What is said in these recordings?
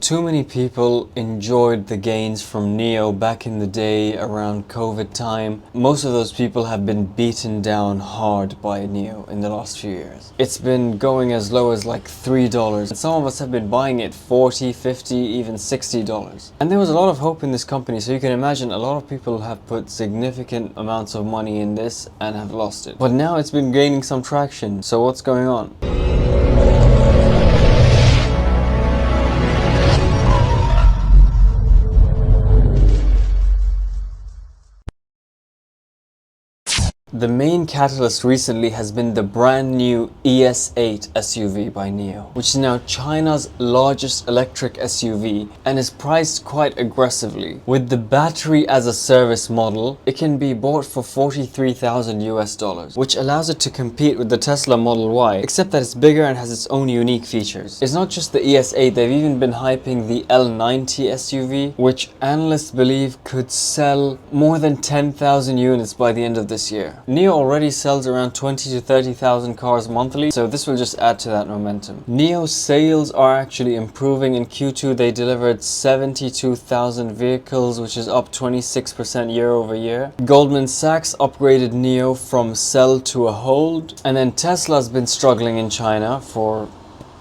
Too many people enjoyed the gains from Nio back in the day around COVID time. Most of those people have been beaten down hard by Nio in the last few years. It's been going as low as like $3. Some of us have been buying it $40, $50, even $60. And there was a lot of hope in this company, so you can imagine a lot of people have put significant amounts of money in this and have lost it. But now it's been gaining some traction, so what's going on? The main catalyst recently has been the brand new ES8 SUV by Nio, which is now China's largest electric SUV and is priced quite aggressively. With the battery as a service model, it can be bought for $43,000 US, which allows it to compete with the Tesla Model Y, except that it's bigger and has its own unique features. It's not just the ES8, they've even been hyping the L90 SUV, which analysts believe could sell more than 10,000 units by the end of this year. Nio already sells around 20 to 30,000 cars monthly, so this will just add to that momentum. Nio's sales are actually improving. In Q2 they delivered 72,000 vehicles, which is up 26% year over year. Goldman Sachs upgraded Nio from sell to a hold, and then Tesla's been struggling in China for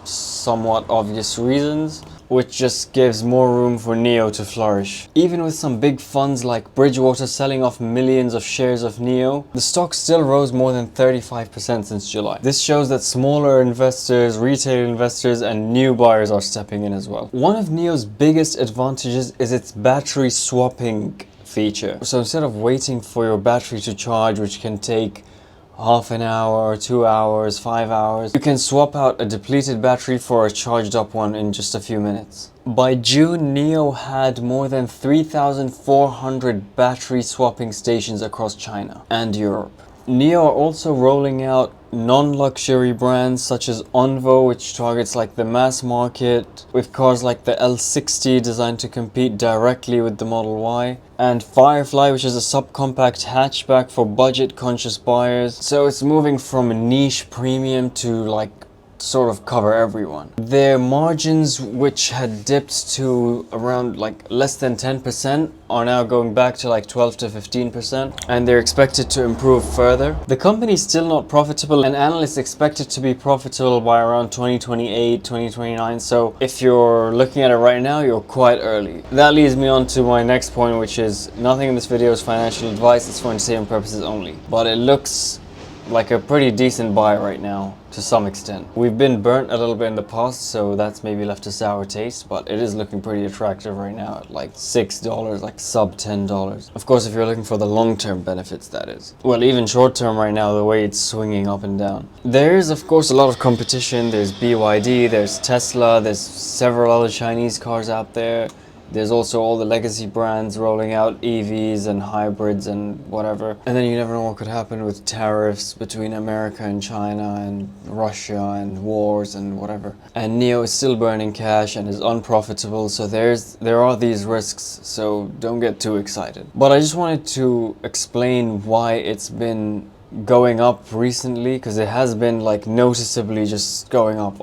somewhat obvious reasons, which just gives more room for Nio to flourish. Even with some big funds like Bridgewater selling off millions of shares of Nio, the stock still rose more than 35% since July. This shows that smaller investors, retail investors, and new buyers are stepping in as well. One of Nio's biggest advantages is its battery swapping feature. So instead of waiting for your battery to charge, which can take half an hour, 2 hours, 5 hours, you can swap out a depleted battery for a charged up one in just a few minutes. By June, Nio had more than 3,400 battery swapping stations across China and Europe. Nio are also rolling out non-luxury brands such as Onvo, which targets like the mass market, with cars like the L60 designed to compete directly with the Model Y, and Firefly, which is a subcompact hatchback for budget-conscious buyers. So it's moving from a niche premium to like sort of cover everyone. Their margins, which had dipped to around like less than 10%, are now going back to like 12 to 15%, and they're expected to improve further. The company is still not profitable, and analysts expect it to be profitable by around 2028, 2029. So if you're looking at it right now, you're quite early. That leads me on to my next point, which is nothing in this video is financial advice. It's for entertainment purposes only. But it looks like a pretty decent buy right now to some extent. We've been burnt a little bit in the past, so that's maybe left a sour taste, but it is looking pretty attractive right now at like $6, like sub $10. Of course, if you're looking for the long-term benefits, that is. Well, even short-term right now, the way it's swinging up and down. There's of course a lot of competition. There's BYD, there's Tesla, there's several other Chinese cars out there. There's also all the legacy brands rolling out EVs and hybrids and whatever. And then you never know what could happen with tariffs between America and China and Russia and wars and whatever. And Nio is still burning cash and is unprofitable, so there are these risks, so don't get too excited. But I just wanted to explain why it's been going up recently, because it has been like noticeably just going up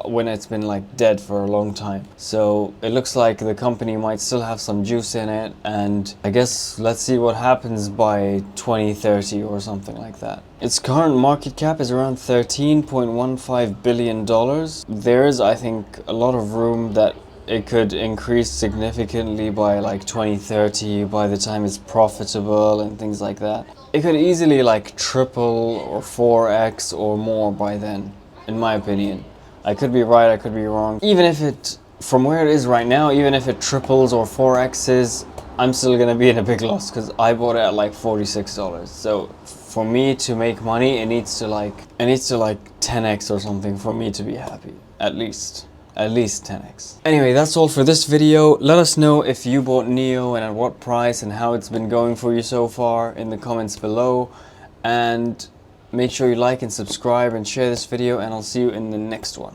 when it's been like dead for a long time. So it looks like the company might still have some juice in it, and I guess let's see what happens by 2030 or something like that. Its current market cap is around $13.15 billion. There's, I think, a lot of room that it could increase significantly by like 2030 by the time it's profitable and things like that. It could easily like triple or 4x or more by then, in my opinion. I could be right, I could be wrong. Even if it, from where it is right now, even if it triples or 4x's, I'm still gonna be in a big loss because I bought it at like $46. So for me to make money, it needs to like 10x or something for me to be happy, at least 10x. Anyway, that's all for this video. Let us know if you bought Nio and at what price and how it's been going for you so far in the comments below. And make sure you like and subscribe and share this video, and I'll see you in the next one.